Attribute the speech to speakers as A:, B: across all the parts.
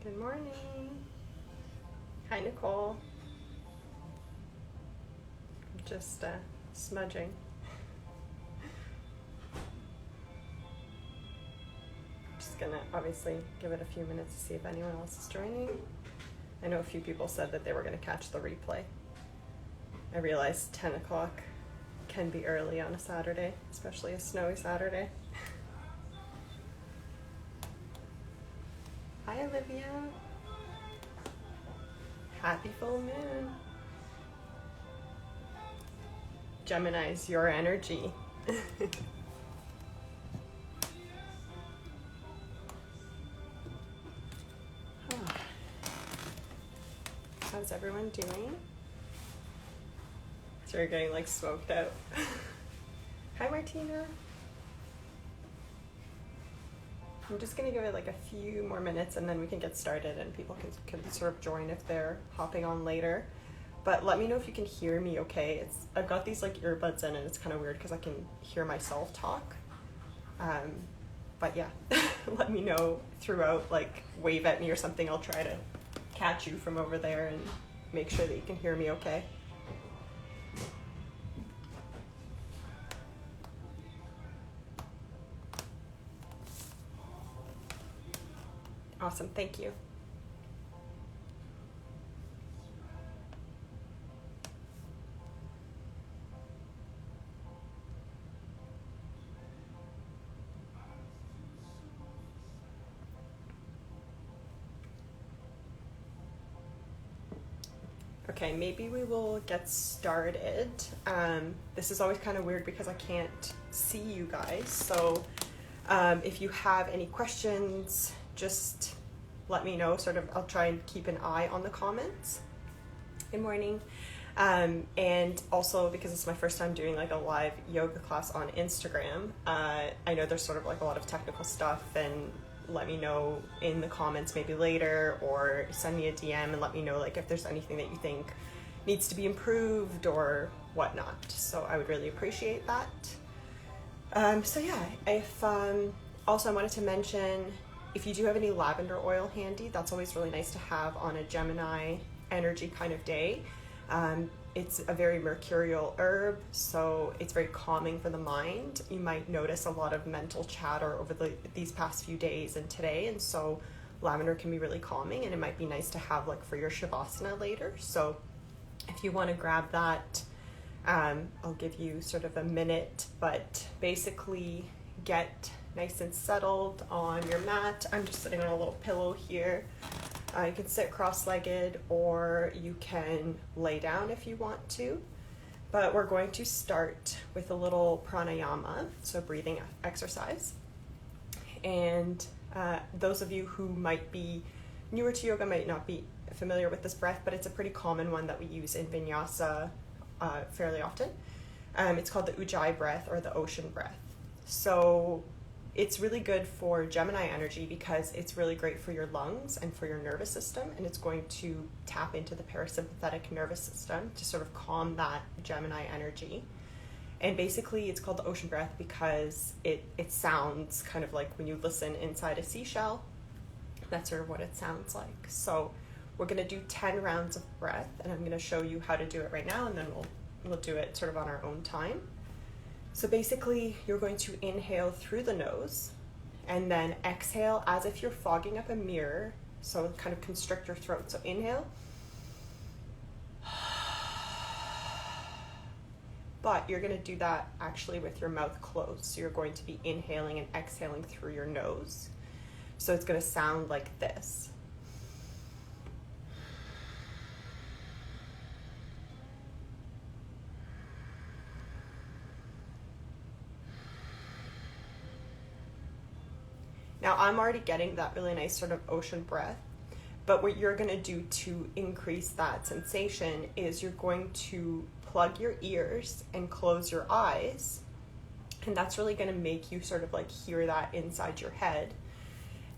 A: Good morning. Hi, Nicole. I'm just smudging. Just gonna obviously give it a few minutes to see if anyone else is joining. I know a few people said that they were gonna catch the replay. I realized 10 o'clock can be early on a Saturday, especially a snowy Saturday. Hi, Olivia. Happy full moon. Gemini's your energy. How's everyone doing? So you're getting like smoked out. Hi, Martina. I'm just gonna give it like a few more minutes and then we can get started and people can sort of join if they're hopping on later. But let me know if you can hear me okay. I've got these like earbuds in and it's kind of weird because I can hear myself talk. But yeah, let me know throughout, like wave at me or something. I'll try to catch you from over there and make sure that you can hear me okay. Awesome, thank you. Okay, maybe we will get started. This is always kind of weird because I can't see you guys. So if you have any questions, just let me know. I'll try and keep an eye on the comments. Good morning. And also because it's my first time doing like a live yoga class on Instagram, I know there's sort of like a lot of technical stuff, and let me know in the comments maybe later, or send me a DM and let me know like if there's anything that you think needs to be improved or whatnot. So I would really appreciate that. So yeah, if also I wanted to mention, if you do have any lavender oil handy, that's always really nice to have on a Gemini energy kind of day. It's a very mercurial herb, so it's very calming for the mind. You might notice a lot of mental chatter over these past few days and today, and so lavender can be really calming, and it might be nice to have like for your Shavasana later. So if you want to grab that, I'll give you sort of a minute, but basically get nice and settled on your mat. I'm just sitting on a little pillow here. You can sit cross-legged or you can lay down if you want to. But we're going to start with a little pranayama, so breathing exercise. And those of you who might be newer to yoga might not be familiar with this breath, but it's a pretty common one that we use in vinyasa fairly often. It's called the Ujjai Breath or the ocean breath. So it's really good for Gemini energy because it's really great for your lungs and for your nervous system, and it's going to tap into the parasympathetic nervous system to sort of calm that Gemini energy. And basically it's called the ocean breath because it sounds kind of like when you listen inside a seashell. That's sort of what it sounds like. So we're going to do 10 rounds of breath, and I'm going to show you how to do it right now, and then we'll do it sort of on our own time. So basically, you're going to inhale through the nose and then exhale as if you're fogging up a mirror. So kind of constrict your throat. So inhale. But you're going to do that actually with your mouth closed. So you're going to be inhaling and exhaling through your nose. So it's going to sound like this. Now I'm already getting that really nice sort of ocean breath, but what you're gonna do to increase that sensation is you're going to plug your ears and close your eyes, and that's really gonna make you sort of like hear that inside your head.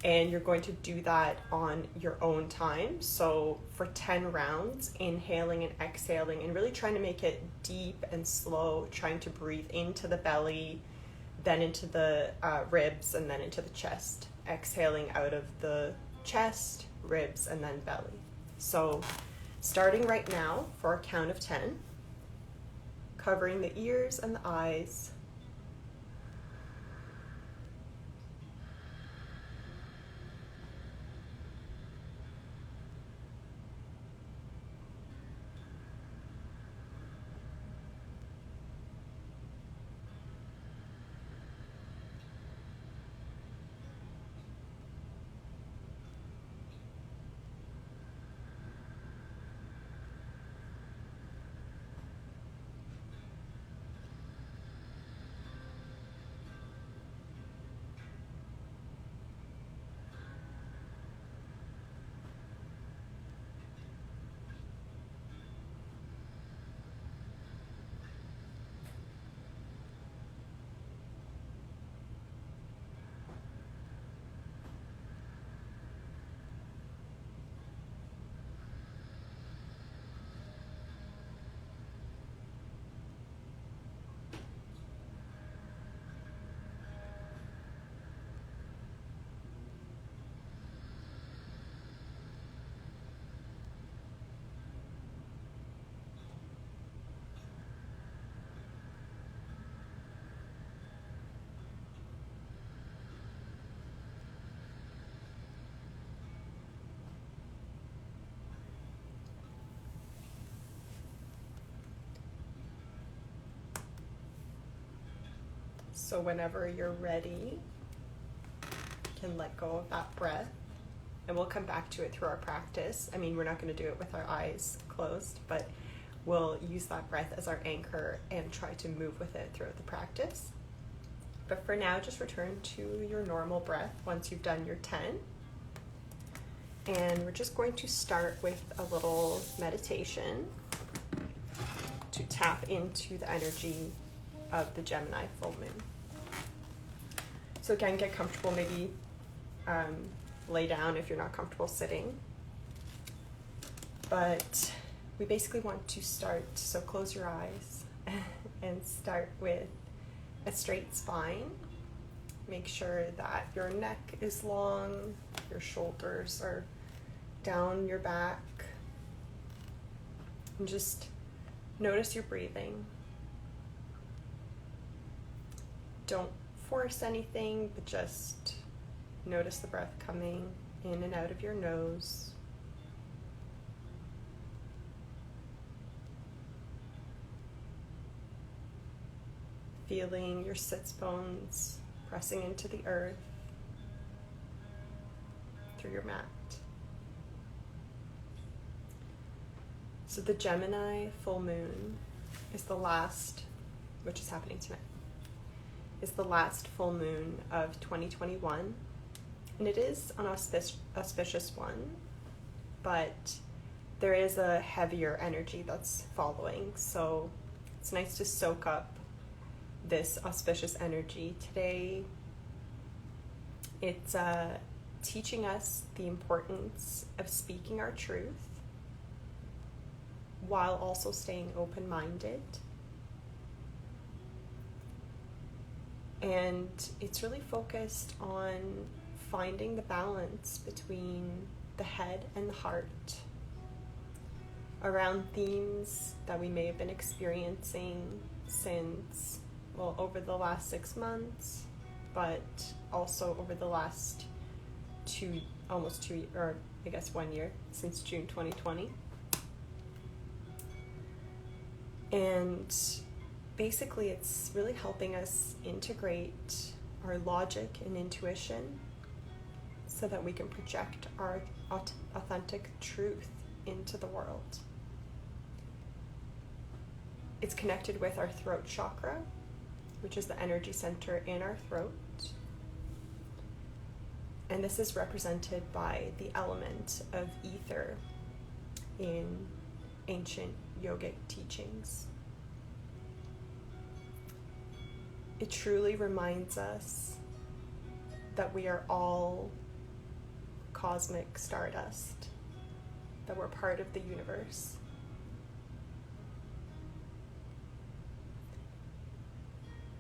A: And you're going to do that on your own time. So for 10 rounds, inhaling and exhaling and really trying to make it deep and slow, trying to breathe into the belly, then into the ribs, and then into the chest, exhaling out of the chest, ribs, and then belly. So starting right now for a count of 10, covering the ears and the eyes. So whenever you're ready, you can let go of that breath, and we'll come back to it through our practice. I mean, we're not going to do it with our eyes closed, but we'll use that breath as our anchor and try to move with it throughout the practice. But for now, just return to your normal breath once you've done your 10. And we're just going to start with a little meditation to tap into the energy of the Gemini full moon. So again, get comfortable, maybe lay down if you're not comfortable sitting. But we basically want to start, so close your eyes and start with a straight spine. Make sure that your neck is long, your shoulders are down your back. And just notice your breathing. Don't force anything, but just notice the breath coming in and out of your nose. Feeling your sits bones pressing into the earth through your mat. So the Gemini full moon is the last, which is happening tonight, is the last full moon of 2021. And it is an auspicious one, but there is a heavier energy that's following. So it's nice to soak up this auspicious energy. Today, it's teaching us the importance of speaking our truth while also staying open-minded. And it's really focused on finding the balance between the head and the heart around themes that we may have been experiencing since, well, over the last 6 months, but also over the last almost 2 or I guess 1 year, since June 2020. And basically it's really helping us integrate our logic and intuition so that we can project our authentic truth into the world. It's connected with our throat chakra, which is the energy center in our throat. And this is represented by the element of ether in ancient yogic teachings. It truly reminds us that we are all cosmic stardust, that we're part of the universe.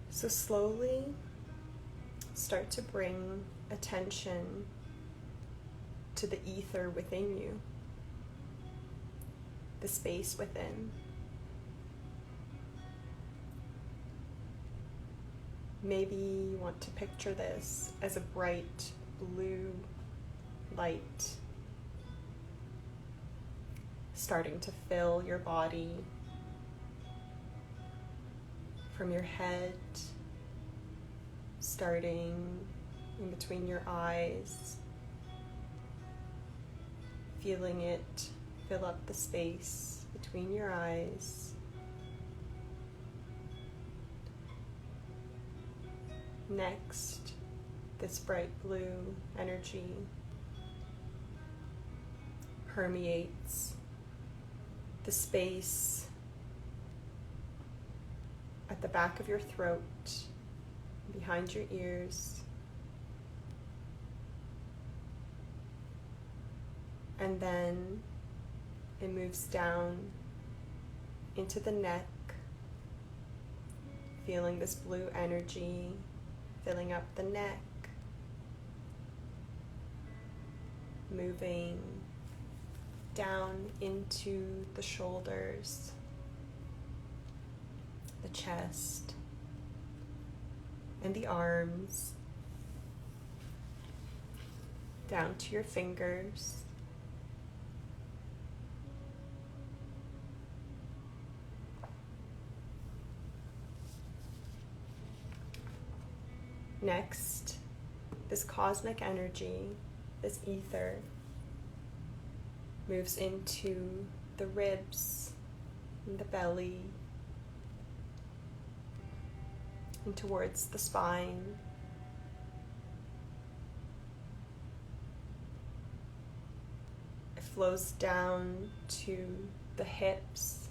A: So slowly, start to bring attention to into the ether within you, the space within. Maybe you want to picture this as a bright blue light starting to fill your body from your head, starting in between your eyes, feeling it fill up the space between your eyes. Next, this bright blue energy permeates the space at the back of your throat, behind your ears, and then it moves down into the neck, feeling this blue energy filling up the neck, moving down into the shoulders, the chest, and the arms, down to your fingers, next, this cosmic energy, this ether, moves into the ribs and the belly and towards the spine. It flows down to the hips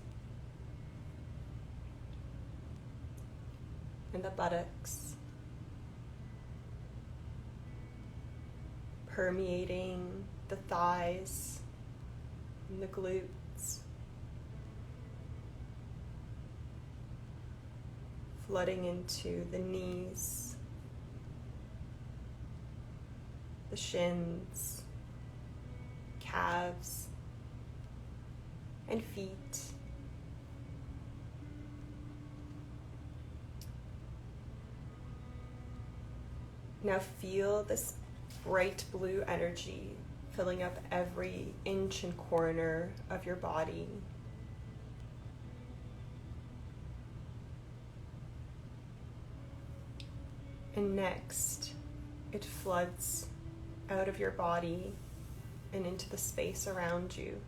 A: and the buttocks, permeating the thighs and the glutes, flooding into the knees, the shins, calves, and feet. Now feel this bright blue energy filling up every inch and corner of your body. And next, it floods out of your body and into the space around you,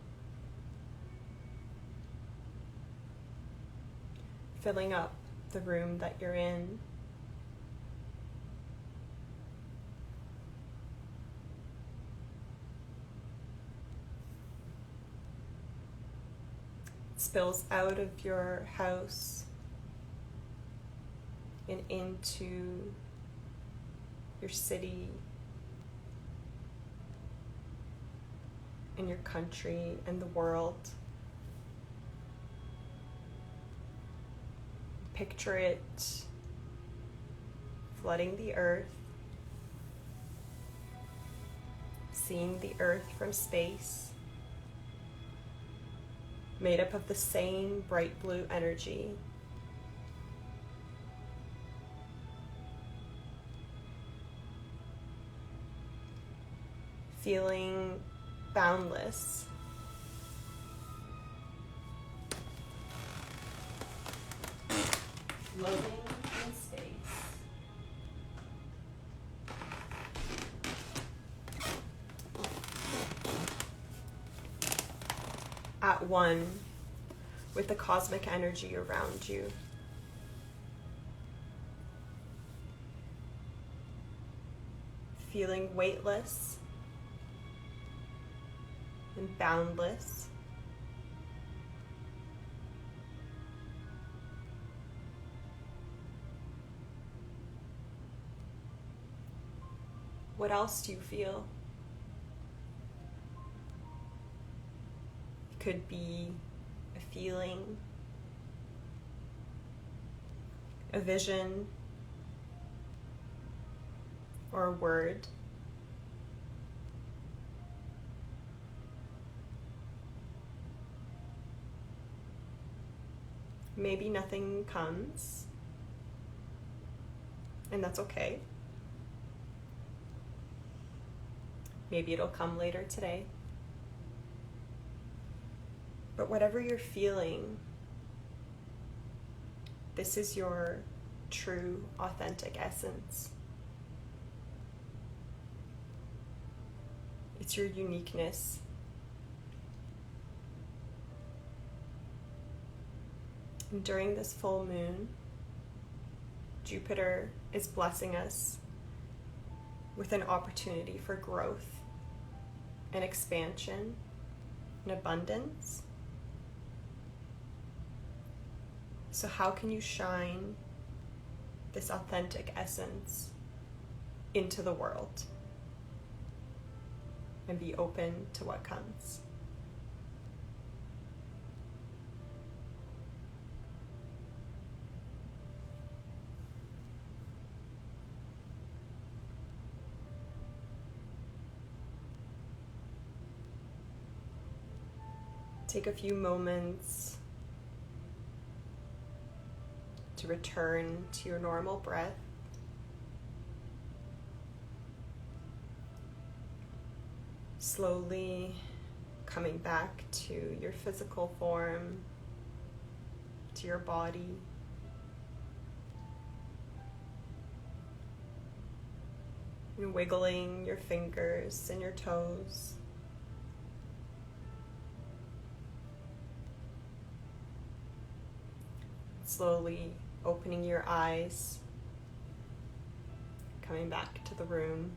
A: filling up the room that you're in. Spills out of your house and into your city and your country and the world. Picture it flooding the earth, seeing the earth from space, made up of the same bright blue energy. Feeling boundless. Floating in space. At one with the cosmic energy around you. Feeling weightless and boundless. What else do you feel? It could be a feeling, a vision, or a word. maybe nothing comes, and that's okay. Maybe it'll come later today. But whatever you're feeling, this is your true, authentic essence. It's your uniqueness. And during this full moon, Jupiter is blessing us with an opportunity for growth and expansion and abundance. So how can you shine this authentic essence into the world and be open to what comes? Take a few moments to return to your normal breath. Slowly coming back to your physical form, to your body. And wiggling your fingers and your toes. Slowly opening your eyes, coming back to the room.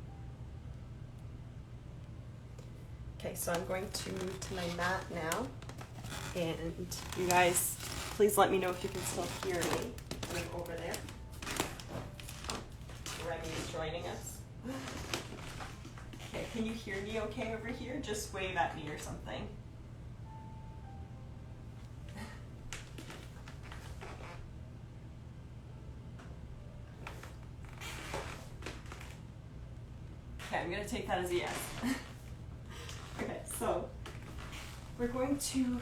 A: Okay, so I'm going to move to my mat now, and you guys, please let me know if you can still hear me. I'm over there. Remy is joining us. Okay, can you hear me okay over here? Just wave at me or something. Okay, I'm going to take that as a yes. Okay, so we're going to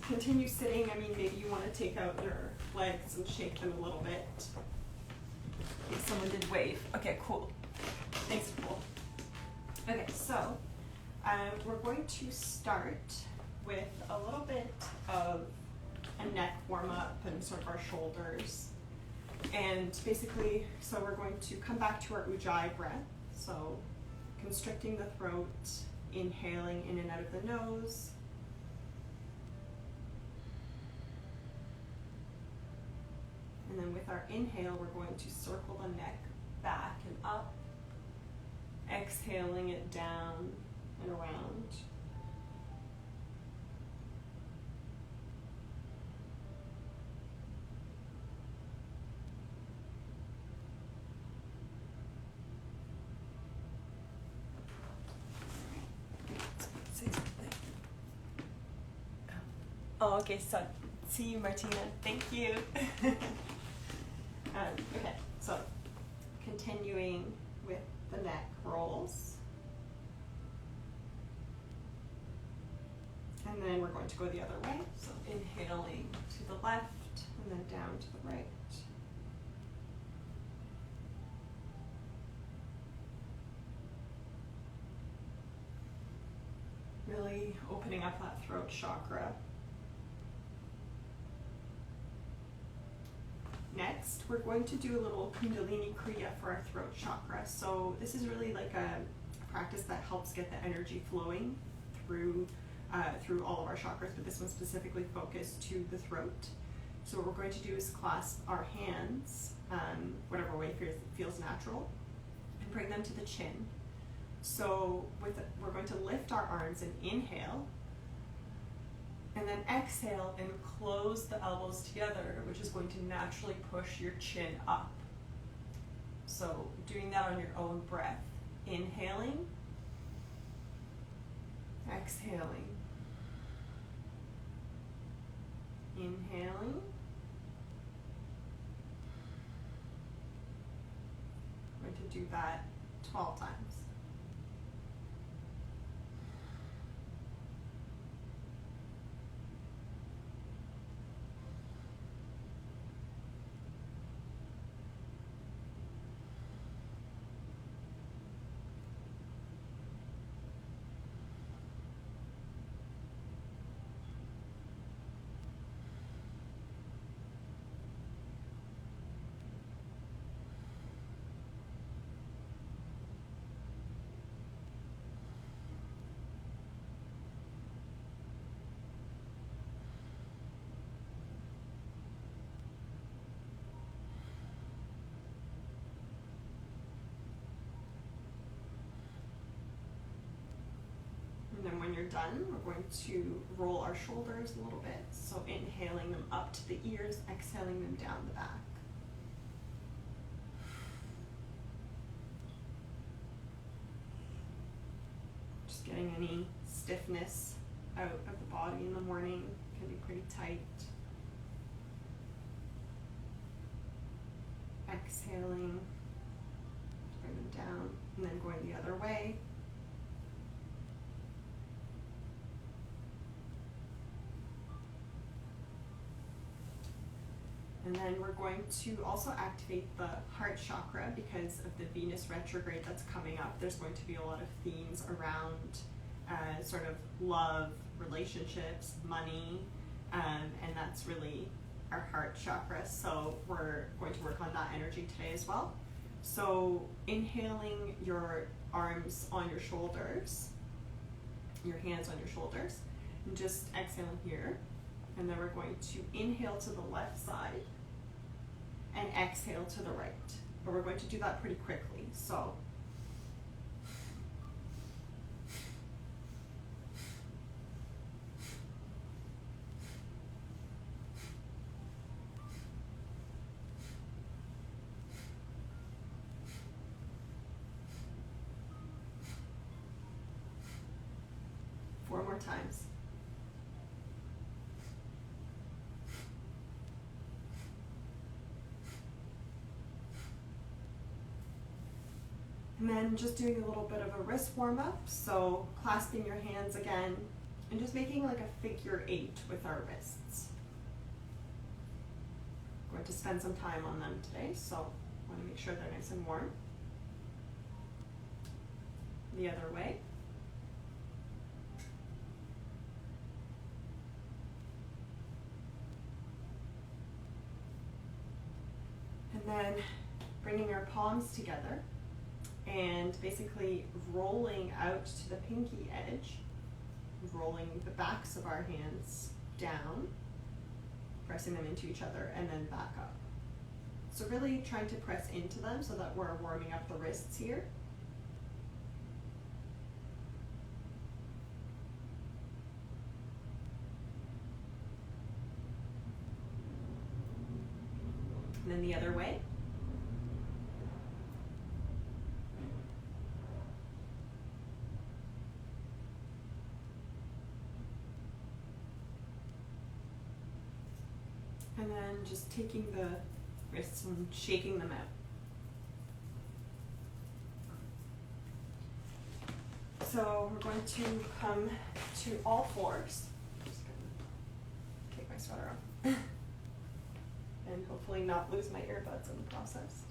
A: continue sitting. I mean, maybe you want to take out your legs and shake them a little bit. Okay, someone did wave. Okay, cool. Thanks, cool. Okay, so we're going to start with a little bit of a neck warm-up and sort of our shoulders. And basically, so we're going to come back to our Ujjai breath. So constricting the throat, inhaling in and out of the nose. And then with our inhale, we're going to circle the neck back and up, exhaling it down and around. Oh, okay, so see you, Martina. Thank you. Okay, so continuing with the neck rolls. And then we're going to go the other way. So inhaling to the left and then down to the right. Really opening up that throat chakra. Next, we're going to do a little Kundalini Kriya for our throat chakra. So this is really like a practice that helps get the energy flowing through all of our chakras, but this one's specifically focused to the throat. So what we're going to do is clasp our hands, whatever way feels natural, and bring them to the chin. So we're going to lift our arms and inhale, and then exhale and close the elbows together, which is going to naturally push your chin up. So doing that on your own breath. Inhaling, exhaling, inhaling, I'm going to do that 12 times. you're done, we're going to roll our shoulders a little bit. So inhaling them up to the ears, exhaling them down the back. Just getting any stiffness out of the body in the morning. Can be pretty tight. Exhaling, bring them down, and then going the other way. And then we're going to also activate the heart chakra because of the Venus retrograde that's coming up. There's going to be a lot of themes around sort of love, relationships, money, and that's really our heart chakra. So we're going to work on that energy today as well. So inhaling your arms on your shoulders, your hands on your shoulders, and just exhaling here. And then we're going to inhale to the left side and exhale to the right. But we're going to do that pretty quickly. So four more times. And then just doing a little bit of a wrist warm up. So clasping your hands again and just making like a figure 8 with our wrists. I'm going to spend some time on them today, so I want to make sure they're nice and warm. The other way. And then bringing our palms together and basically rolling out to the pinky edge, rolling the backs of our hands down, pressing them into each other, and then back up. So really trying to press into them so that we're warming up the wrists here. And then the other way. And then just taking the wrists and shaking them out. So we're going to come to all fours. I'm just going to take my sweater off. And hopefully not lose my earbuds in the process.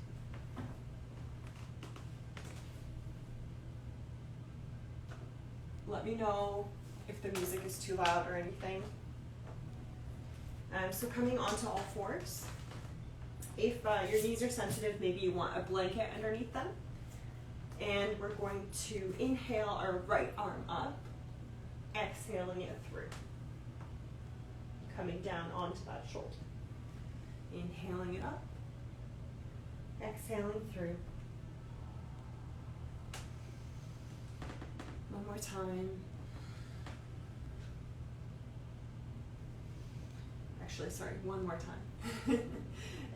A: Let me know if the music is too loud or anything. So coming onto all fours. If your knees are sensitive, maybe you want a blanket underneath them. And we're going to inhale our right arm up, exhaling it through. Coming down onto that shoulder. Inhaling it up, exhaling through. One more time. Actually, sorry, one more time.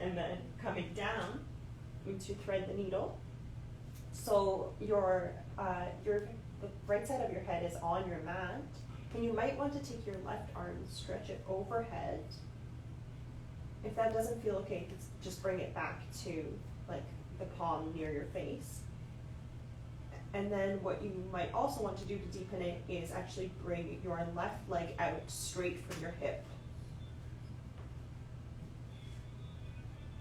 A: And then coming down to thread the needle. So the right side of your head is on your mat, and you might want to take your left arm and stretch it overhead. If that doesn't feel okay, just bring it back to like the palm near your face. And then what you might also want to do to deepen it is actually bring your left leg out straight from your hip.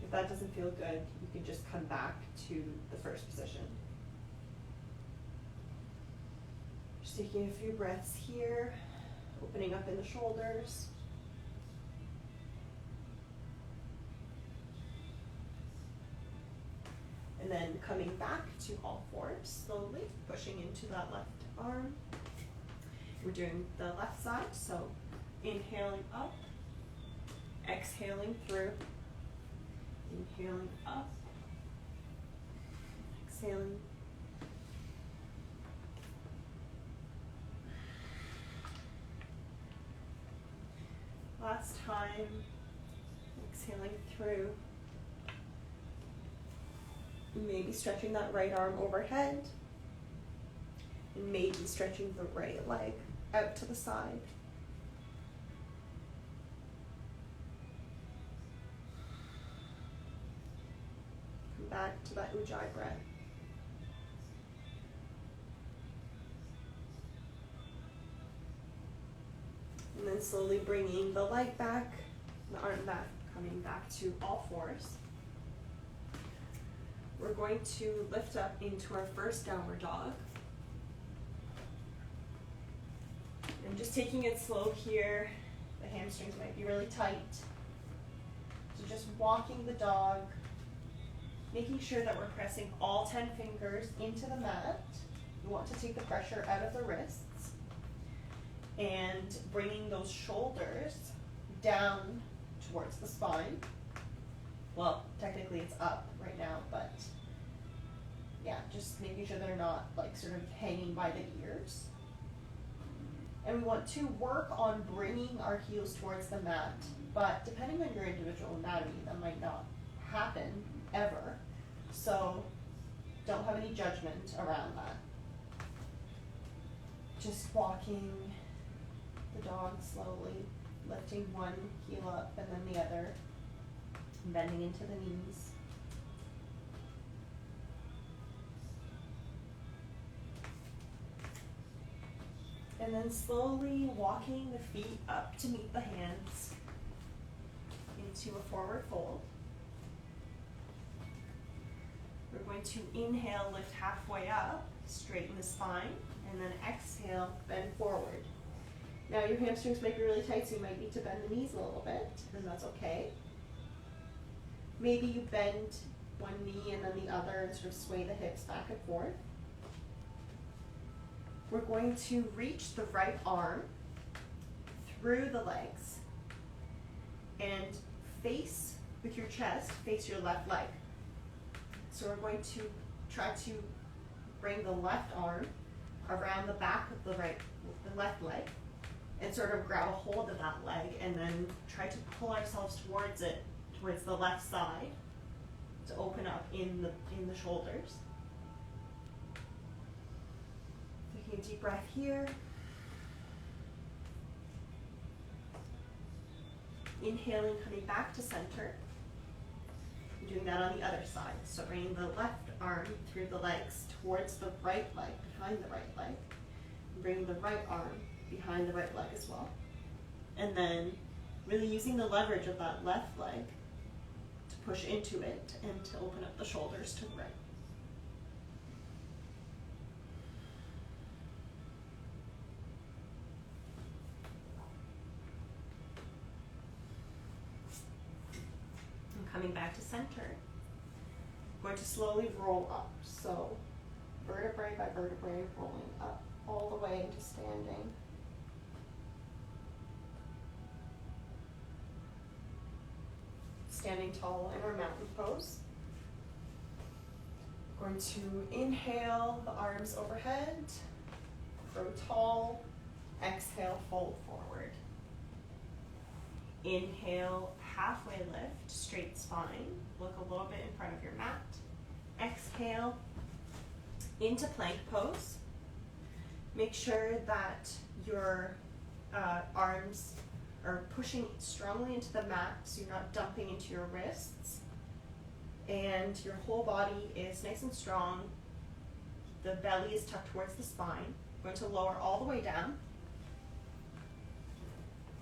A: If that doesn't feel good, you can just come back to the first position. Just taking a few breaths here, opening up in the shoulders. And then coming back to all fours, slowly pushing into that left arm. We're doing the left side, so inhaling up, exhaling through, inhaling up, exhaling. Last time, exhaling through. Maybe stretching that right arm overhead. And maybe stretching the right leg out to the side. Come back to that Ujjai Breath. And then slowly bringing the leg back, the arm back, coming back to all fours. We're going to lift up into our first downward dog. And just taking it slow here, the hamstrings might be really tight. So just walking the dog, making sure that we're pressing all 10 fingers into the mat. You want to take the pressure out of the wrists. And bringing those shoulders down towards the spine. Well, technically it's up right now, but yeah, just making sure they're not like sort of hanging by the ears. And we want to work on bringing our heels towards the mat, but depending on your individual anatomy, that might not happen ever. So don't have any judgment around that. Just walking the dog slowly, lifting one heel up and then the other, bending into the knees. And then slowly walking the feet up to meet the hands into a forward fold. We're going to inhale, lift halfway up, straighten the spine, and then exhale, bend forward. Now your hamstrings might be really tight, so you might need to bend the knees a little bit, and that's okay. Maybe you bend one knee and then the other and sort of sway the hips back and forth. We're going to reach the right arm through the legs and face with your chest, face your left leg. So we're going to try to bring the left arm around the back of the left leg and sort of grab a hold of that leg and then try to pull ourselves towards it, towards the left side to open up in the shoulders. Taking a deep breath here. Inhaling, coming back to center. And doing that on the other side. So bringing the left arm through the legs towards the right leg, behind the right leg. And bringing the right arm behind the right leg as well. And then really using the leverage of that left leg to push into it and to open up the shoulders to the right. And coming back to center, I'm going to slowly roll up. So vertebrae by vertebrae, rolling up all the way into standing. Standing tall in our mountain pose. Going to inhale, the arms overhead, grow tall, exhale, fold forward. Inhale, halfway lift, straight spine, look a little bit in front of your mat. Exhale, into plank pose. Make sure that your arms are pushing strongly into the mat so you're not dumping into your wrists. And your whole body is nice and strong. The belly is tucked towards the spine. I'm going to lower all the way down.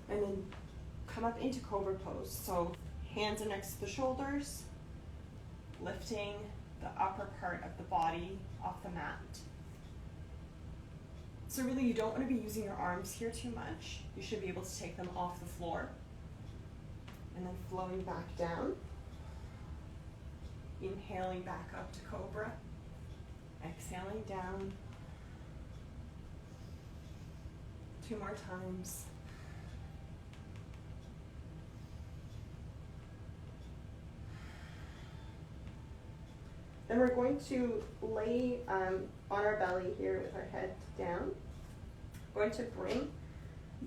A: And then come up into cobra pose. So hands are next to the shoulders, lifting the upper part of the body off the mat. So really you don't want to be using your arms here too much. You should be able to take them off the floor. And then flowing back down. Inhaling back up to cobra. Exhaling down. 2 more times. Then we're going to lay on our belly here with our head down. We're going to bring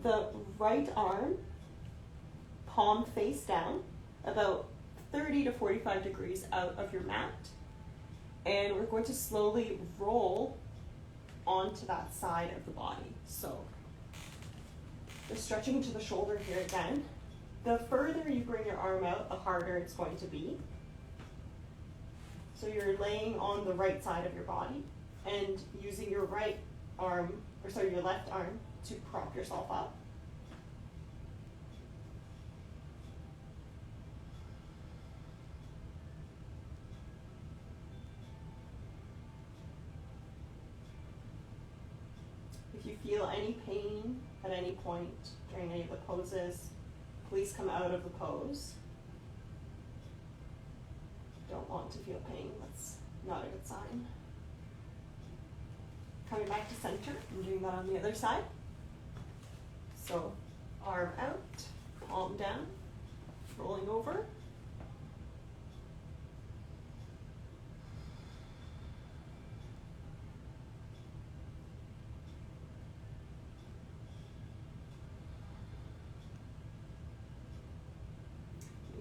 A: the right arm palm face down, about 30 to 45 degrees out of your mat. And we're going to slowly roll onto that side of the body. So just stretching into the shoulder here again. The further you bring your arm out, the harder it's going to be. So you're laying on the right side of your body and using your right arm, or sorry, your left arm to prop yourself up. If you feel any pain at any point during any of the poses, please come out of the pose. Don't want to feel pain, that's not a good sign. Coming back to center and doing that on the other side. So arm out, palm down, rolling over.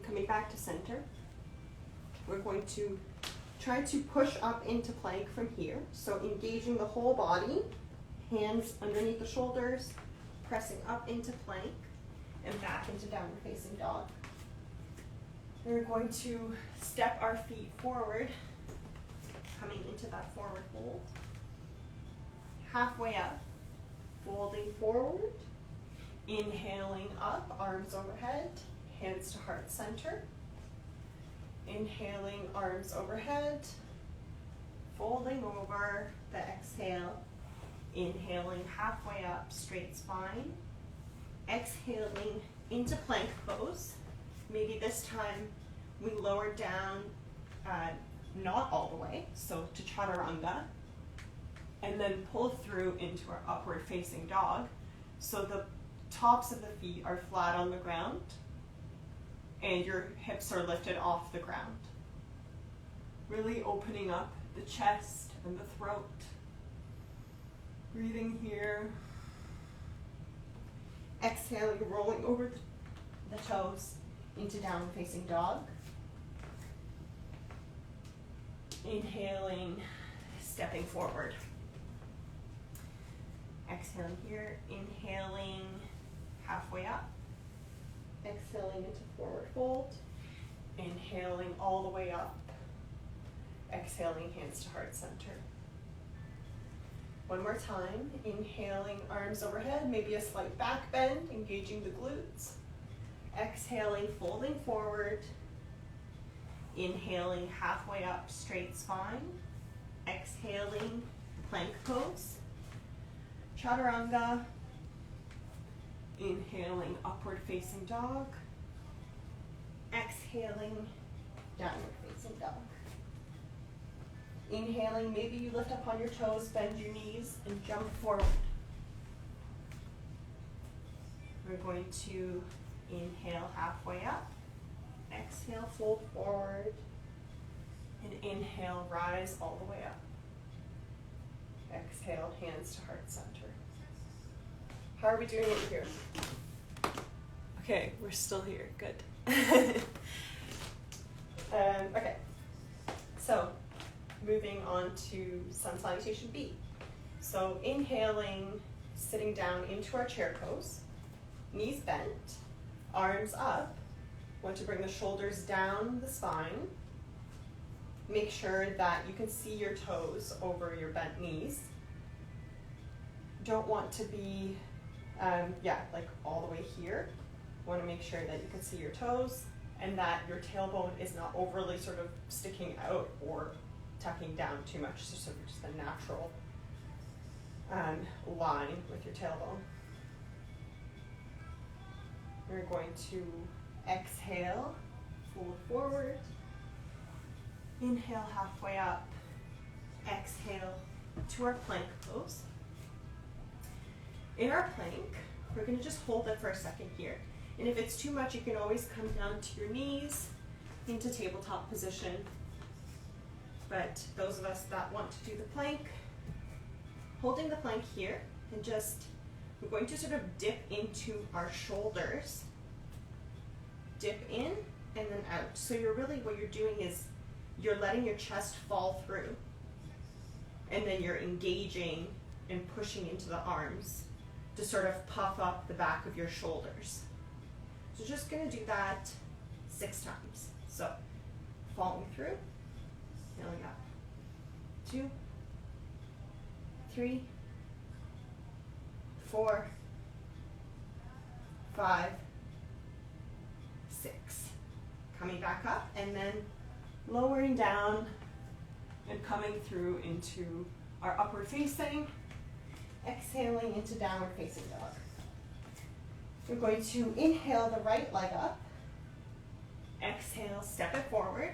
A: Coming back to center, we're going to try to push up into plank from here. So engaging the whole body, hands underneath the shoulders, pressing up into plank and back into downward facing dog. We're going to step our feet forward, coming into that forward fold. Halfway up, folding forward, inhaling up, arms overhead, hands to heart center. Inhaling, arms overhead, folding over, the exhale, inhaling halfway up, straight spine, exhaling into plank pose. Maybe this time we lower down, not all the way, so to chaturanga, and then pull through into our upward facing dog. So the tops of the feet are flat on the ground, and your hips are lifted off the ground. Really opening up the chest and the throat. Breathing here. Exhaling, rolling over the toes into downward facing dog. Inhaling, stepping forward. Exhaling here, inhaling halfway up. Exhaling into forward fold, inhaling all the way up, exhaling hands to heart center. One more time, inhaling arms overhead, maybe a slight back bend, engaging the glutes. Exhaling, folding forward, inhaling halfway up, straight spine. Exhaling, plank pose, chaturanga. Inhaling, upward facing dog. Exhaling, downward facing dog. Inhaling, maybe you lift up on your toes, bend your knees, and jump forward. We're going to inhale halfway up. Exhale, fold forward. And inhale, rise all the way up. Exhale, hands to heart center. How are we doing it here? Okay, we're still here. Good. Okay, so moving on to Sun Salutation B. So inhaling, sitting down into our chair pose, knees bent, arms up. Want to bring the shoulders down the spine. Make sure that you can see your toes over your bent knees. Don't want to be like all the way here. Want to make sure that you can see your toes and that your tailbone is not overly sort of sticking out or tucking down too much, so sort of just a natural line with your tailbone. We're going to exhale, fold forward, inhale halfway up, exhale to our plank pose. In our plank, we're going to just hold it for a second here. And if it's too much, you can always come down to your knees into tabletop position. But those of us that want to do the plank, holding the plank here, and just, we're going to sort of dip into our shoulders dip in and then out. So you're really, what you're doing is you're letting your chest fall through, and then you're engaging and pushing into the arms to sort of puff up the back of your shoulders. So just gonna do that 6 times. So following through, inhaling up. 2, 3, 4, 5, 6. Coming back up and then lowering down and coming through into our upward facing, exhaling into downward facing dog. We're going to inhale the right leg up, exhale, step it forward,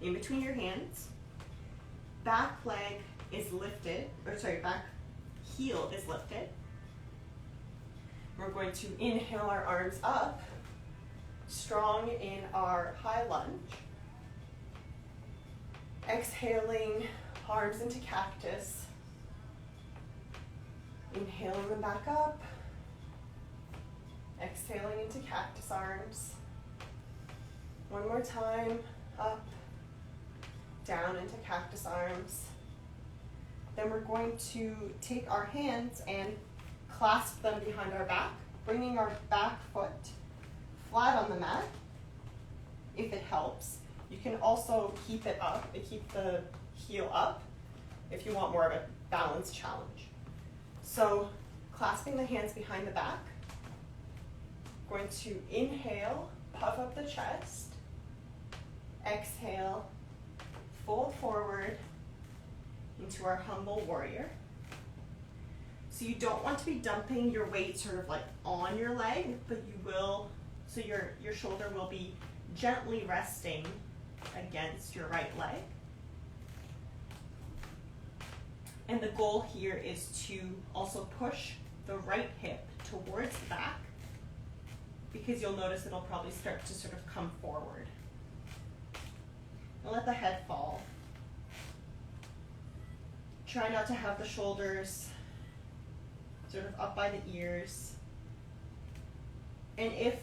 A: in between your hands. Back leg is lifted, back heel is lifted. We're going to inhale our arms up, strong in our high lunge. Exhaling, arms into cactus. Inhaling them back up. Exhaling into cactus arms. One more time, up, down into cactus arms. Then we're going to take our hands and clasp them behind our back, bringing our back foot flat on the mat, if it helps. You can also keep it up, keep the heel up, if you want more of a balance challenge. So, clasping the hands behind the back, going to inhale, puff up the chest, exhale, fold forward into our humble warrior. So you don't want to be dumping your weight sort of like on your leg, but you will, so your shoulder will be gently resting against your right leg. And the goal here is to also push the right hip towards the back, because you'll notice it'll probably start to sort of come forward. And let the head fall. Try not to have the shoulders sort of up by the ears. And if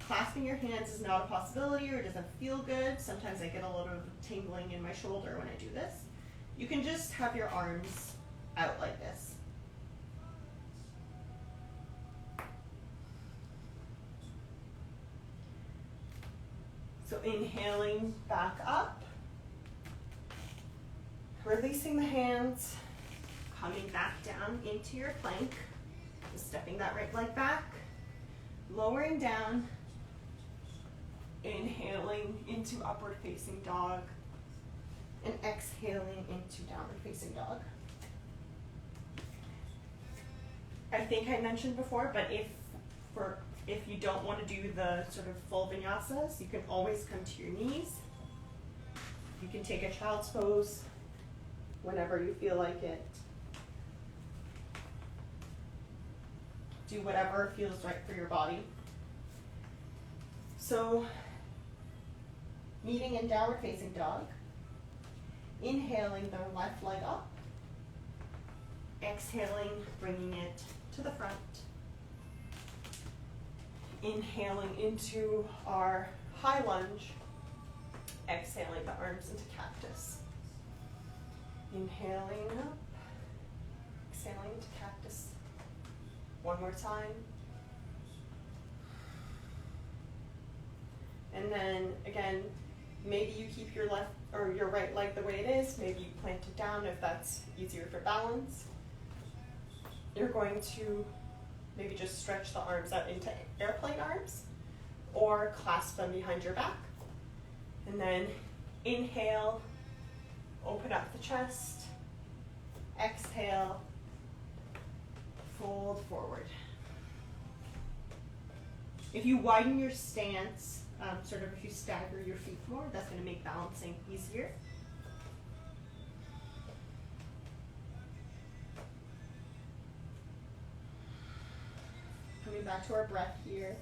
A: clasping your hands is not a possibility or doesn't feel good, sometimes I get a little tingling in my shoulder when I do this, you can just have your arms out like this. So inhaling back up, releasing the hands, coming back down into your plank, stepping that right leg back, lowering down, inhaling into upward facing dog, and exhaling into downward facing dog. I think I mentioned before, but if you don't want to do the sort of full vinyasas, you can always come to your knees. You can take a child's pose whenever you feel like it. Do whatever feels right for your body. So, meeting in downward facing dog. Inhaling the left leg up. Exhaling, bringing it to the front. Inhaling into our high lunge. Exhaling the arms into cactus. Inhaling up. Exhaling into cactus. One more time. And then again, maybe you keep your left or your right leg the way it is. Maybe you plant it down if that's easier for balance. You're going to maybe just stretch the arms out into airplane arms or clasp them behind your back. And then inhale, open up the chest. Exhale, fold forward. If you widen your stance, sort of if you stagger your feet more, that's going to make balancing easier. Coming back to our breath here.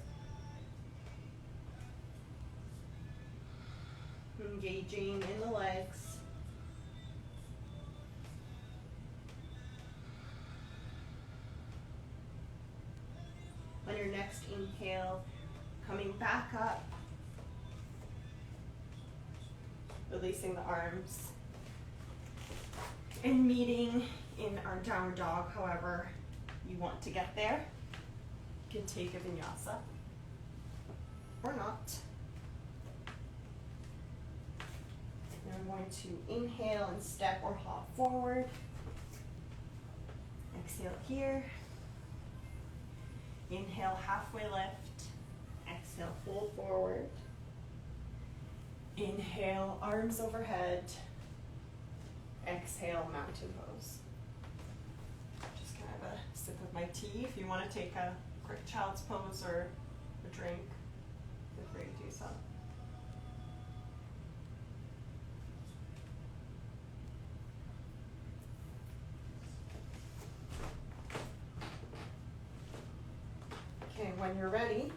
A: Engaging in the legs. On your next inhale, Coming back up, releasing the arms, and meeting in our downward dog, however you want to get there. You can take a vinyasa or not. And I'm going to inhale and step or hop forward. Exhale here. Inhale, halfway lift. Exhale, fold forward. Inhale, arms overhead. Exhale, mountain pose. Just kind of a sip of my tea. If you want to take a quick child's pose or a drink, feel free to do so. Okay, when you're ready,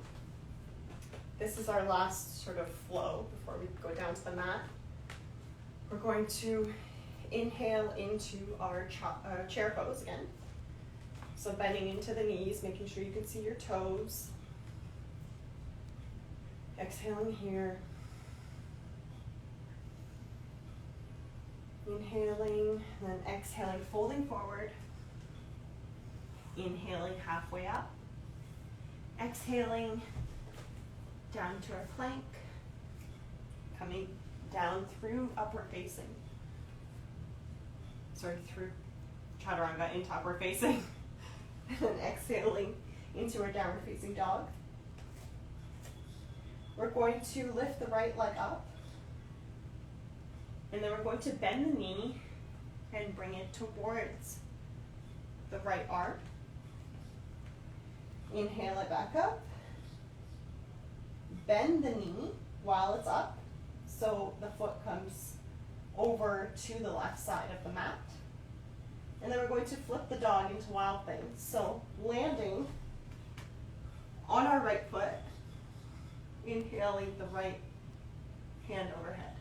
A: this is our last sort of flow before we go down to the mat. We're going to inhale into our chair pose again. So bending into the knees, making sure you can see your toes. Exhaling here. Inhaling, and then exhaling, folding forward. Inhaling halfway up. Exhaling down to our plank. Coming down through upward facing. Sorry, through chaturanga into upward facing. And then exhaling into our downward facing dog. We're going to lift the right leg up. And then we're going to bend the knee and bring it towards the right arm. Inhale it back up. Bend the knee while it's up, so the foot comes over to the left side of the mat. And then we're going to flip the dog into wild thing. So landing on our right foot, inhaling the right hand overhead.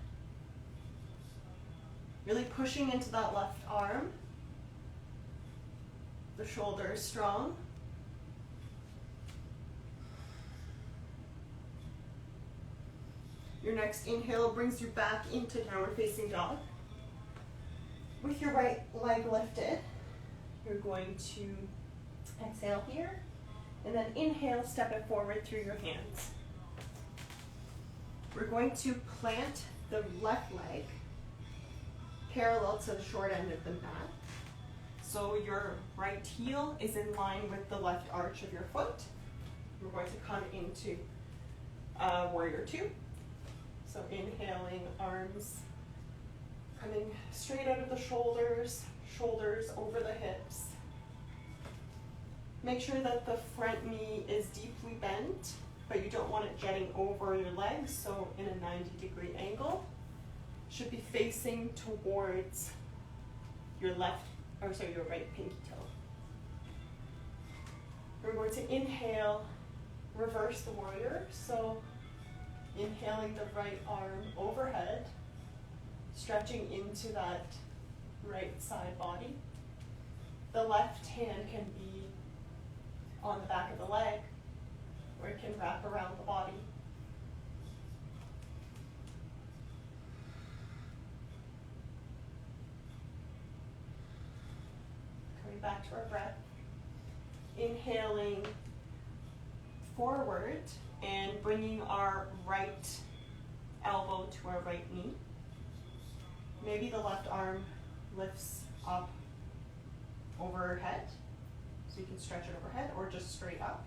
A: Really pushing into that left arm. The shoulder is strong. Your next inhale brings you back into downward facing dog. With your right leg lifted, you're going to exhale here, and then inhale, step it forward through your hands. We're going to plant the left leg parallel to the short end of the mat. So your right heel is in line with the left arch of your foot. We're going to come into warrior two. So inhaling, arms coming straight out of the shoulders, shoulders over the hips. Make sure that the front knee is deeply bent, but you don't want it jetting over your legs, so in a 90-degree angle. Should be facing towards your your right pinky toe. We're going to inhale, reverse the warrior. So inhaling the right arm overhead, stretching into that right side body. The left hand can be on the back of the leg, or it can wrap around the body. Coming back to our breath. Inhaling forward and bringing our right elbow to our right knee. Maybe the left arm lifts up overhead, so you can stretch it overhead, or just straight up.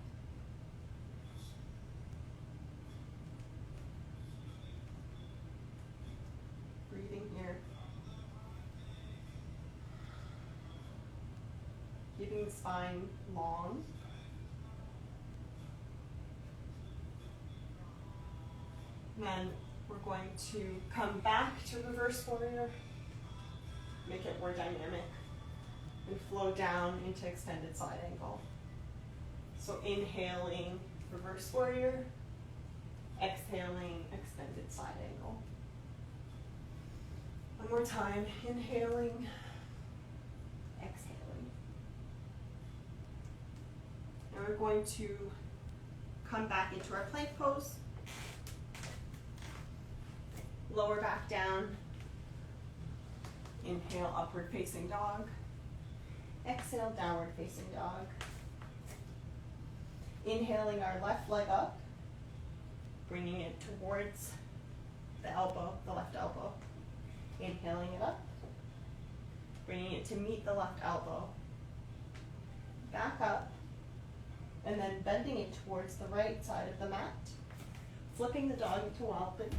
A: Breathing here. Keeping the spine long. And then we're going to come back to reverse warrior, make it more dynamic, and flow down into extended side angle. So inhaling, reverse warrior, exhaling, extended side angle. One more time, inhaling, exhaling. And we're going to come back into our plank pose. Lower back down. Inhale, upward facing dog. Exhale, downward facing dog. Inhaling our left leg up, bringing it towards the elbow, the left elbow. Inhaling it up, bringing it to meet the left elbow. Back up, and then bending it towards the right side of the mat. Flipping the dog into wild thing.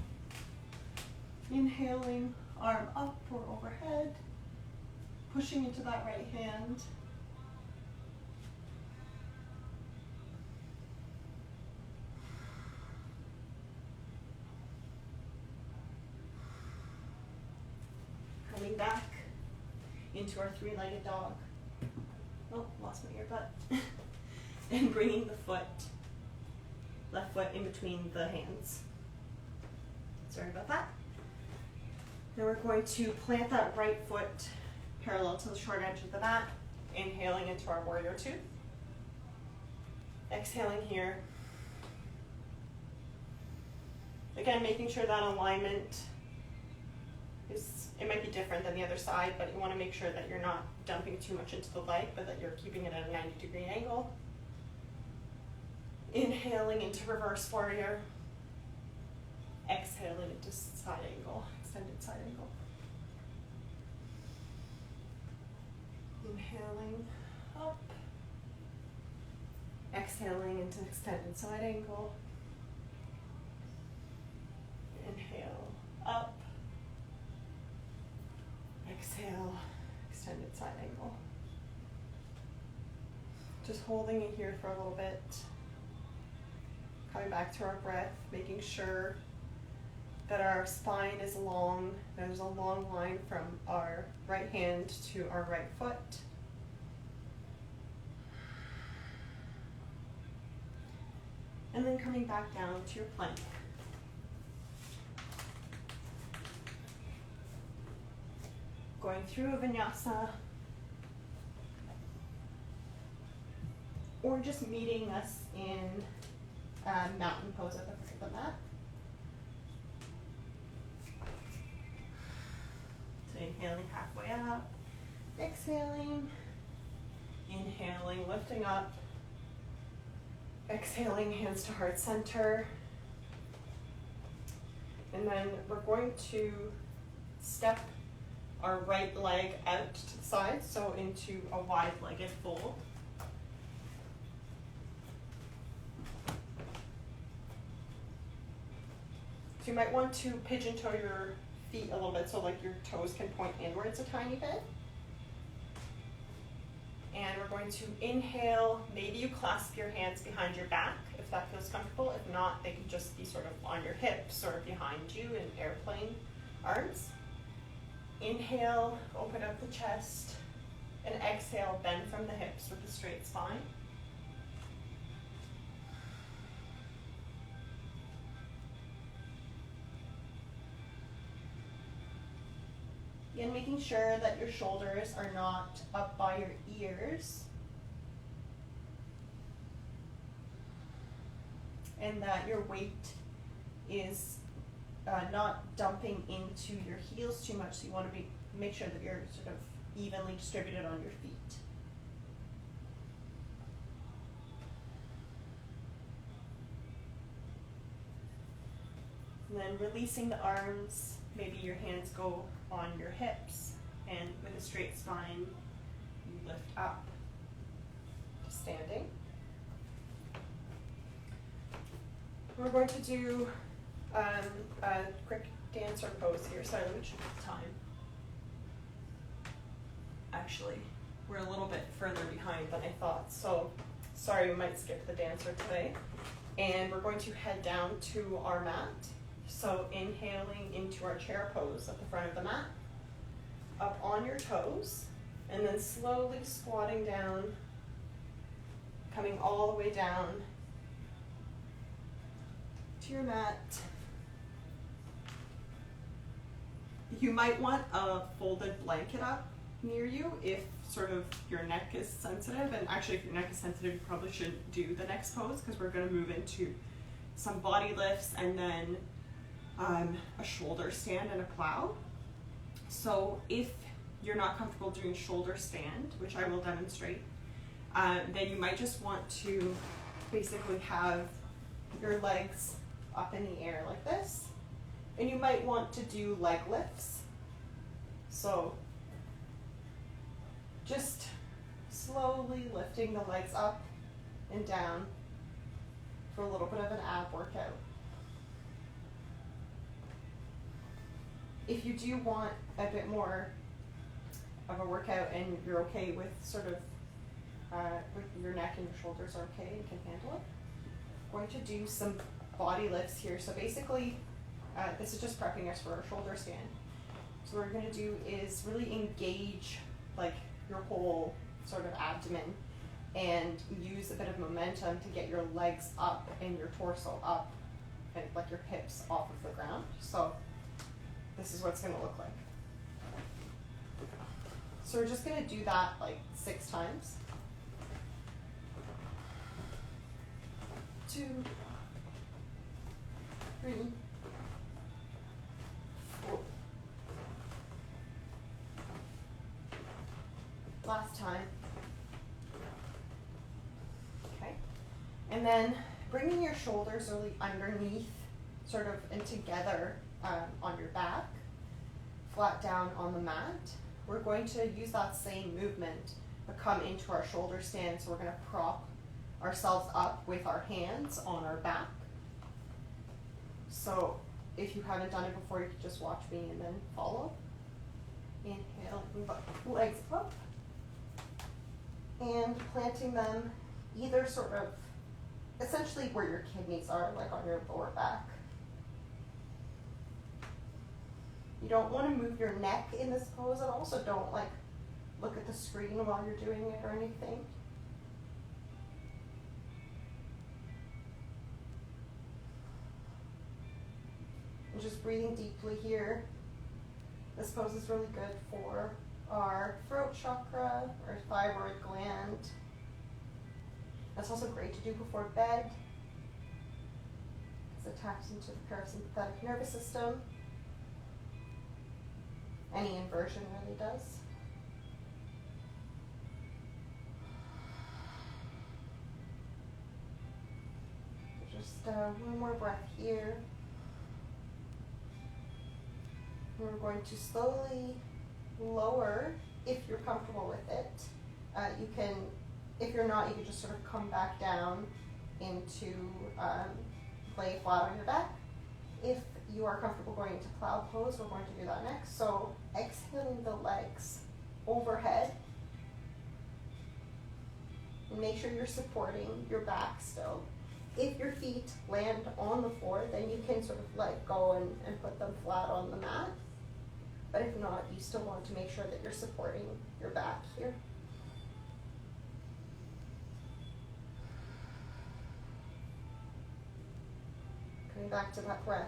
A: Inhaling, arm up or overhead. Pushing into that right hand. Coming back into our three-legged dog. Oh, lost my earbud. And bringing the foot, left foot in between the hands. Sorry about that. Then we're going to plant that right foot parallel to the short edge of the mat, inhaling into our warrior two. Exhaling here. Again, making sure that alignment is, it might be different than the other side, but you want to make sure that you're not dumping too much into the leg, but that you're keeping it at a 90-degree angle. Inhaling into reverse warrior. Exhaling into side angle, extended side angle. Inhaling up. Exhaling into extended side angle. Inhale up. Exhale, extended side angle. Just holding it here for a little bit. Coming back to our breath, making sure that our spine is long. There's a long line from our right hand to our right foot. And then coming back down to your plank. Going through a vinyasa, or just meeting us in mountain pose at the front of the mat. So inhaling halfway up, exhaling, inhaling, lifting up, exhaling, hands to heart center. And then we're going to step our right leg out to the side, so into a wide-legged fold. So you might want to pigeon toe your feet a little bit so like your toes can point inwards a tiny bit. And we're going to inhale. Maybe you clasp your hands behind your back if that feels comfortable. If not, they can just be sort of on your hips or behind you in airplane arms. Inhale, open up the chest, and exhale, bend from the hips with a straight spine. Again, making sure that your shoulders are not up by your ears, and that your weight is not dumping into your heels too much, so you want to make sure that you're sort of evenly distributed on your feet. And then releasing the arms, maybe your hands go on your hips, and with a straight spine, you lift up to standing. We're going to do a quick dancer pose here. Sorry, let me check the time. Actually, we're a little bit further behind than I thought, so sorry, we might skip the dancer today. And we're going to head down to our mat. So inhaling into our chair pose at the front of the mat, up on your toes, and then slowly squatting down, coming all the way down to your mat. You might want a folded blanket up near you if sort of your neck is sensitive. And actually, if your neck is sensitive, you probably shouldn't do the next pose because we're going to move into some body lifts and then a shoulder stand and a plow. So if you're not comfortable doing shoulder stand, which I will demonstrate, then you might just want to basically have your legs up in the air like this. And you might want to do leg lifts. So just slowly lifting the legs up and down for a little bit of an ab workout. If you do want a bit more of a workout and you're okay with sort of with your neck and your shoulders are okay and can handle it, I'm going to do some body lifts here. So basically, this is just prepping us for our shoulder stand. So what we're going to do is really engage like your whole sort of abdomen and use a bit of momentum to get your legs up and your torso up and like your hips off of the ground. So this is what it's going to look like. So we're just going to do that like 6 times. 2, 3, 4. Last time. Okay. And then bringing your shoulders really underneath, sort of and together on your back, flat down on the mat. We're going to use that same movement but come into our shoulder stand. So we're going to prop ourselves up with our hands on our back. So if you haven't done it before, you can just watch me and then follow. Inhale, legs up. And planting them either sort of, essentially where your kidneys are, like on your lower back. You don't want to move your neck in this pose, and also don't like look at the screen while you're doing it or anything. And just breathing deeply here. This pose is really good for our throat chakra, our thyroid gland. That's also great to do before bed because it taps into the parasympathetic nervous system. Any inversion really does. Just one more breath here. We're going to slowly lower if you're comfortable with it. You can, if you're not, you can just sort of come back down into lay flat on your back. If you are comfortable going into plow pose, we're going to do that next. So exhaling the legs overhead. And make sure you're supporting your back still. If your feet land on the floor, then you can sort of let go and put them flat on the mat. But if not, you still want to make sure that you're supporting your back here. Coming back to that breath.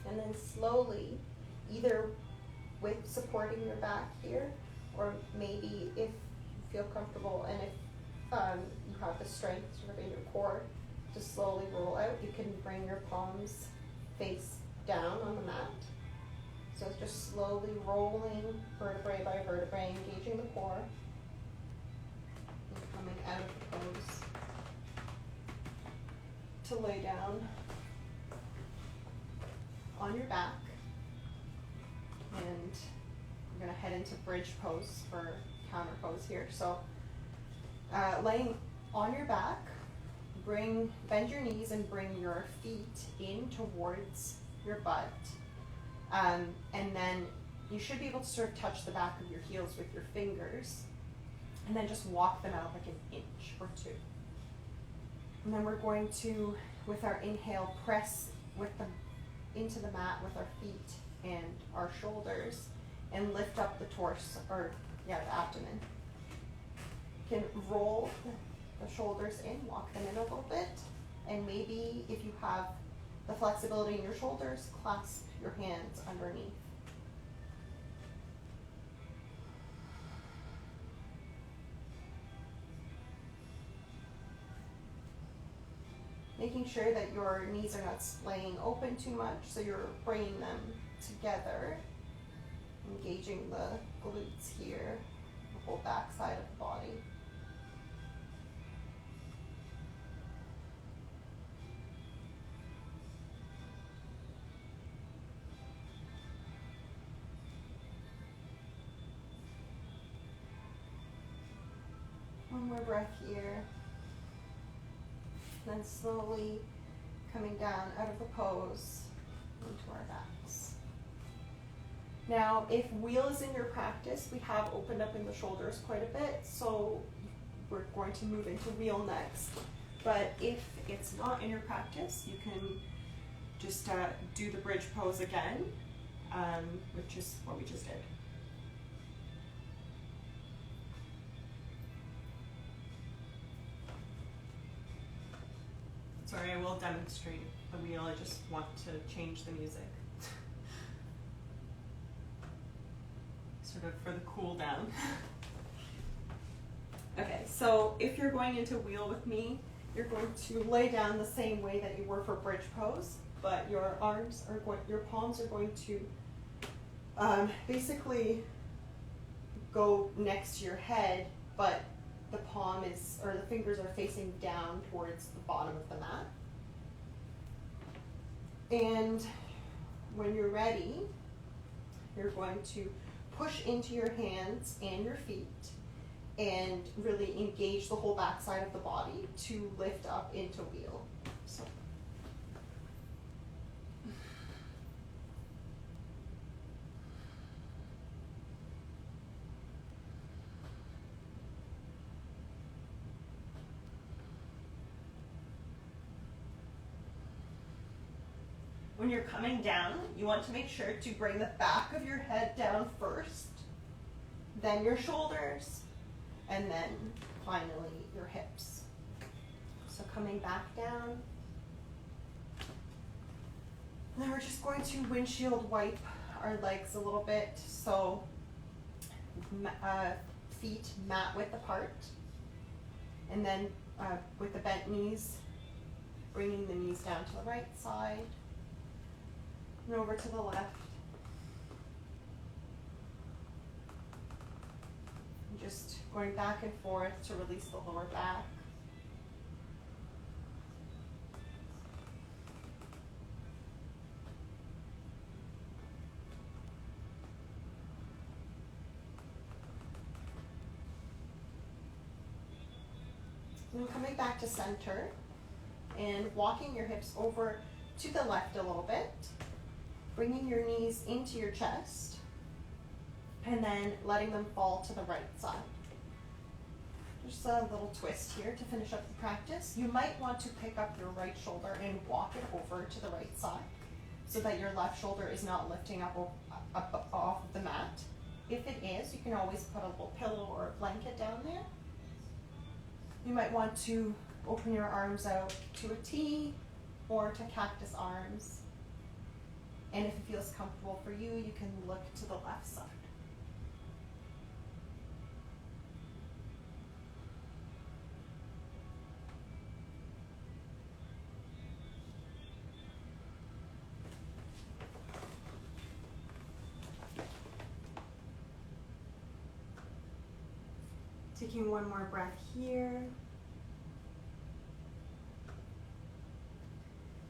A: And then slowly, either with supporting your back here, or maybe if you feel comfortable and if you have the strength sort of in your core to slowly roll out, you can bring your palms face down on the mat. So it's just slowly rolling vertebrae by vertebrae, engaging the core, and coming out of the pose to lay down on your back. And we're going to head into bridge pose for counter pose here. So laying on your back, bend your knees and bring your feet in towards your butt. And then you should be able to sort of touch the back of your heels with your fingers, and then just walk them out like an inch or 2. And then we're going to, with our inhale, press into the mat with our feet and our shoulders, and lift up the torso, or the abdomen. You can roll the shoulders in, walk them in a little bit, and maybe if you have the flexibility in your shoulders, clasp your hands underneath. Making sure that your knees are not splaying open too much, so you're bringing them together, engaging the glutes here, the whole back side of the body. One more breath here. Then slowly coming down out of the pose into our backs. Now, if wheel is in your practice, we have opened up in the shoulders quite a bit, so we're going to move into wheel next. But if it's not in your practice, you can just do the bridge pose again, which is what we just did. Sorry, I will demonstrate the wheel. I just want to change the music. Sort of for the cool down. Okay, so if you're going into wheel with me, you're going to lay down the same way that you were for bridge pose, but your palms are going to basically go next to your head, but the palm is, or the fingers are facing down towards the bottom of the mat. And when you're ready, you're going to push into your hands and your feet and really engage the whole back side of the body to lift up into wheel. So. When you're coming down, you want to make sure to bring the back of your head down first, then your shoulders, and then finally your hips. So coming back down. Now we're just going to windshield wipe our legs a little bit. So feet mat width apart. And then with the bent knees, bringing the knees down to the right side. And over to the left. And just going back and forth to release the lower back. And coming back to center and walking your hips over to the left a little bit. Bringing your knees into your chest and then letting them fall to the right side. Just a little twist here to finish up the practice. You might want to pick up your right shoulder and walk it over to the right side so that your left shoulder is not lifting up off of the mat. If it is, you can always put a little pillow or a blanket down there. You might want to open your arms out to a T or to cactus arms. And if it feels comfortable for you, you can look to the left side. Taking one more breath here.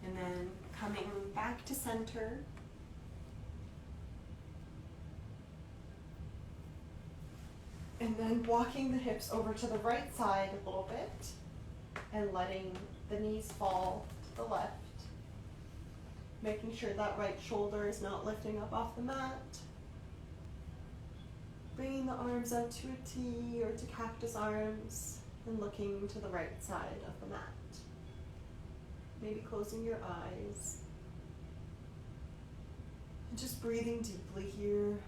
A: And then coming back to center. And then walking the hips over to the right side a little bit and letting the knees fall to the left. Making sure that right shoulder is not lifting up off the mat. Bringing the arms out to a T or to cactus arms and looking to the right side of the mat. Maybe closing your eyes. And just breathing deeply here.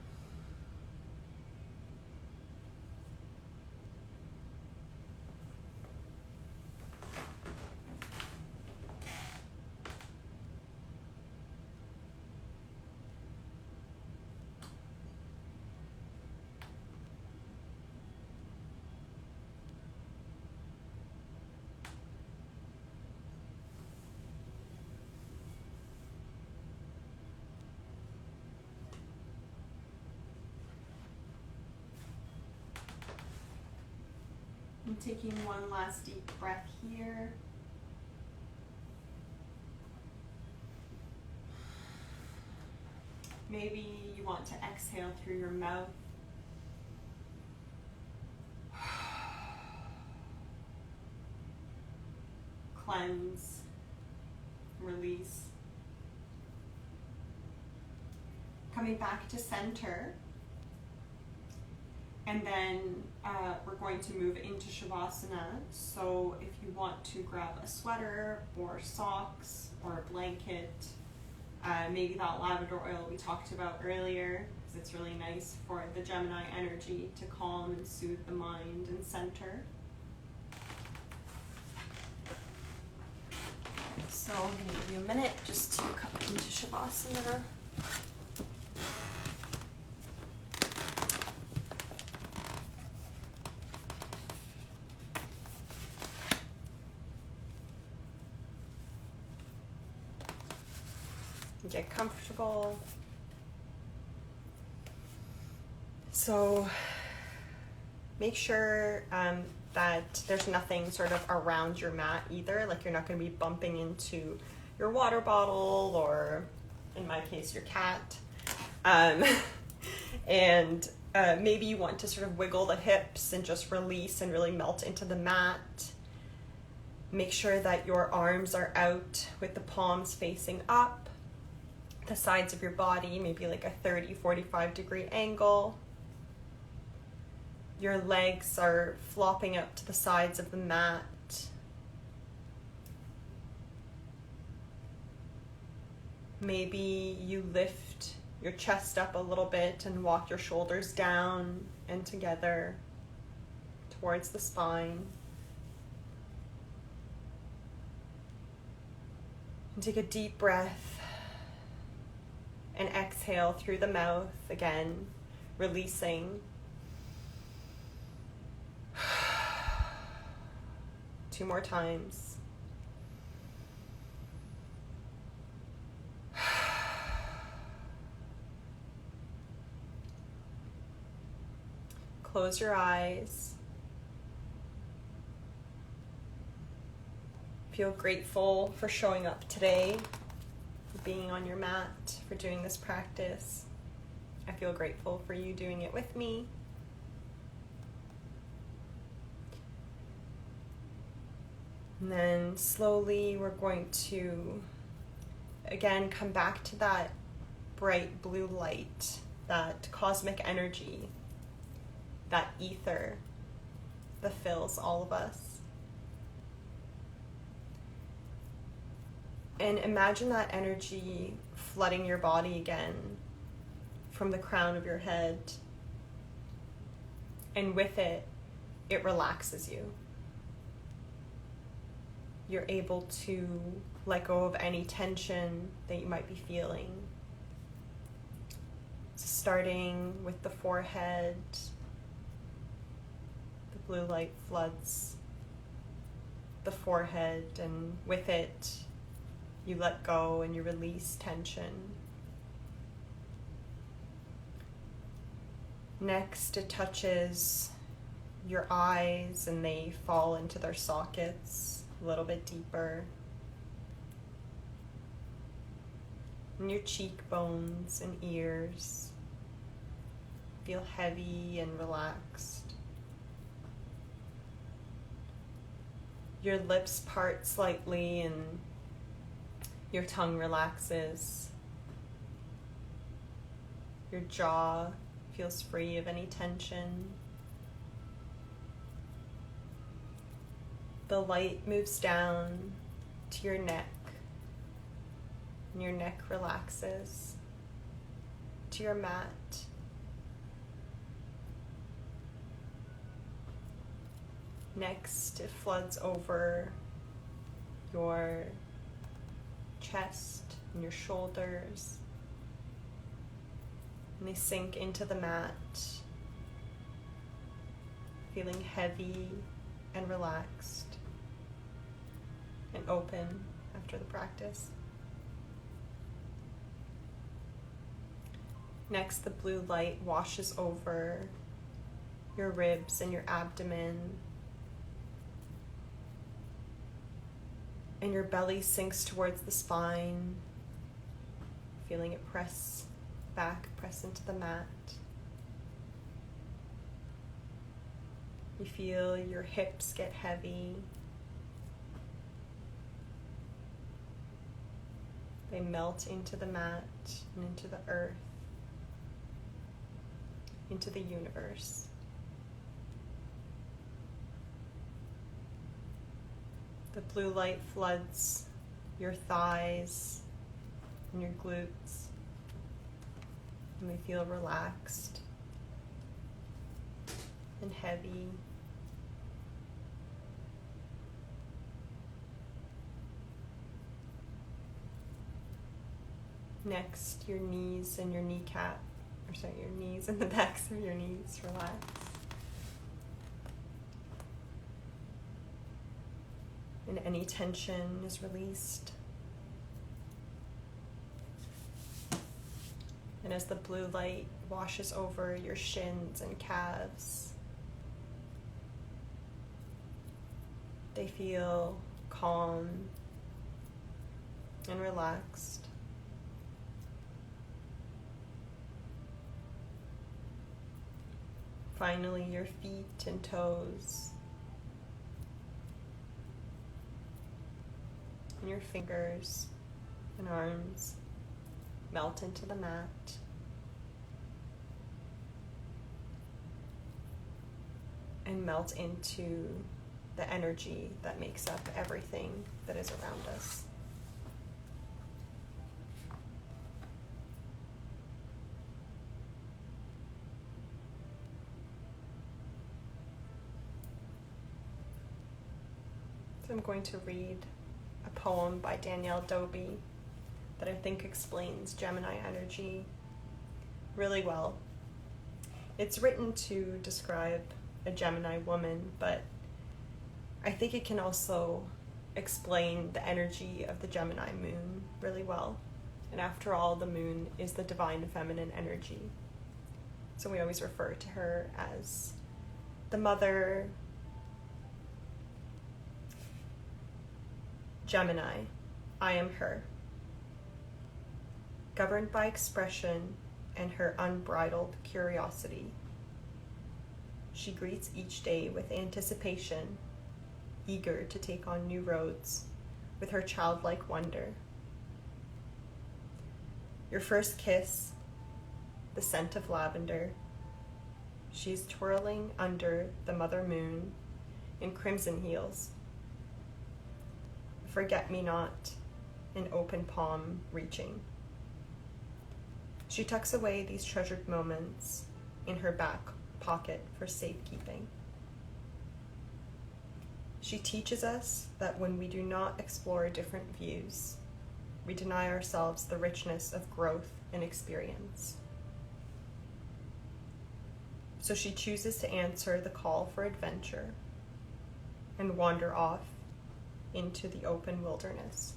A: Taking one last deep breath here. Maybe you want to exhale through your mouth. Cleanse, release. Coming back to center. And then we're going to move into Shavasana. So if you want to grab a sweater or socks or a blanket, maybe that lavender oil we talked about earlier, because it's really nice for the Gemini energy to calm and soothe the mind and center. So I'm going to give you a minute just to come into Shavasana. Get comfortable. So make sure that there's nothing sort of around your mat either, like you're not going to be bumping into your water bottle or, in my case, your cat. And maybe you want to sort of wiggle the hips and just release and really melt into the mat. Make sure that your arms are out with the palms facing up. The sides of your body, maybe like a 30-45 degree angle. Your legs are flopping up to the sides of the mat. Maybe you lift your chest up a little bit and walk your shoulders down and together towards the spine. And take a deep breath. And exhale through the mouth again, releasing. 2 more times. Close your eyes. Feel grateful for showing up today. Being on your mat, for doing this practice. I feel grateful for you doing it with me. And then slowly we're going to again come back to that bright blue light, that cosmic energy, that ether that fills all of us. And imagine that energy flooding your body again from the crown of your head. And with it, it relaxes you. You're able to let go of any tension that you might be feeling. So starting with the forehead, the blue light floods the forehead, and with it, you let go and you release tension. Next, it touches your eyes and they fall into their sockets a little bit deeper. And your cheekbones and ears feel heavy and relaxed. Your lips part slightly and your tongue relaxes. Your jaw feels free of any tension. The light moves down to your neck, and your neck relaxes to your mat. Next, it floods over your chest and your shoulders, and they sink into the mat, feeling heavy and relaxed and open after the practice. Next, the blue light washes over your ribs and your abdomen, And your belly sinks towards the spine, feeling it press back, press into the mat. You feel your hips get heavy. They melt into the mat and into the earth, into the universe. The blue light floods your thighs and your glutes, and they feel relaxed and heavy. Next, your knees and your kneecap, your knees and the backs of your knees relax. And any tension is released. And as the blue light washes over your shins and calves, they feel calm and relaxed. Finally, your feet and toes, and your fingers and arms melt into the mat. And melt into the energy that makes up everything that is around us. So I'm going to read a poem by Danielle Dobie that I think explains Gemini energy really well. It's written to describe a Gemini woman, but I think it can also explain the energy of the Gemini moon really well. And after all, the moon is the divine feminine energy. So we always refer to her as the mother. Gemini, I am her. Governed by expression and her unbridled curiosity, she greets each day with anticipation, eager to take on new roads with her childlike wonder. Your first kiss, the scent of lavender, she's twirling under the mother moon in crimson heels. Forget-me-not, an open palm reaching. She tucks away these treasured moments in her back pocket for safekeeping. She teaches us that when we do not explore different views, we deny ourselves the richness of growth and experience. So she chooses to answer the call for adventure and wander off into the open wilderness.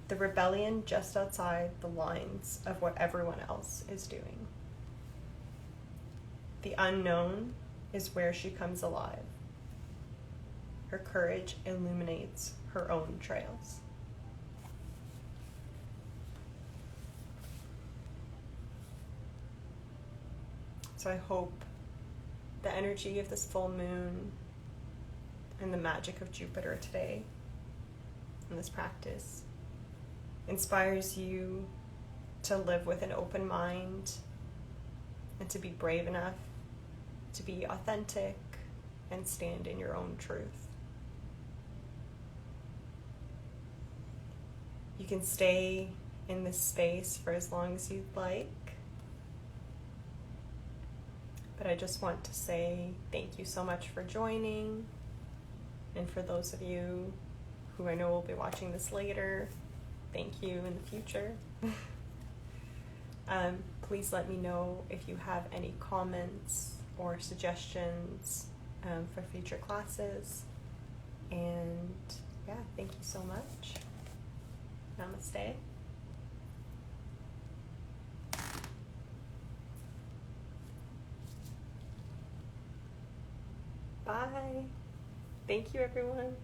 A: The rebellion just outside the lines of what everyone else is doing. The unknown is where she comes alive. Her courage illuminates her own trails. So I hope the energy of this full moon and the magic of Jupiter today in this practice inspires you to live with an open mind and to be brave enough to be authentic and stand in your own truth. You can stay in this space for as long as you'd like, but I just want to say thank you so much for joining. And for those of you who I know will be watching this later, thank you in the future. Please let me know if you have any comments or suggestions for future classes. And yeah, thank you so much. Namaste. Bye. Thank you, everyone.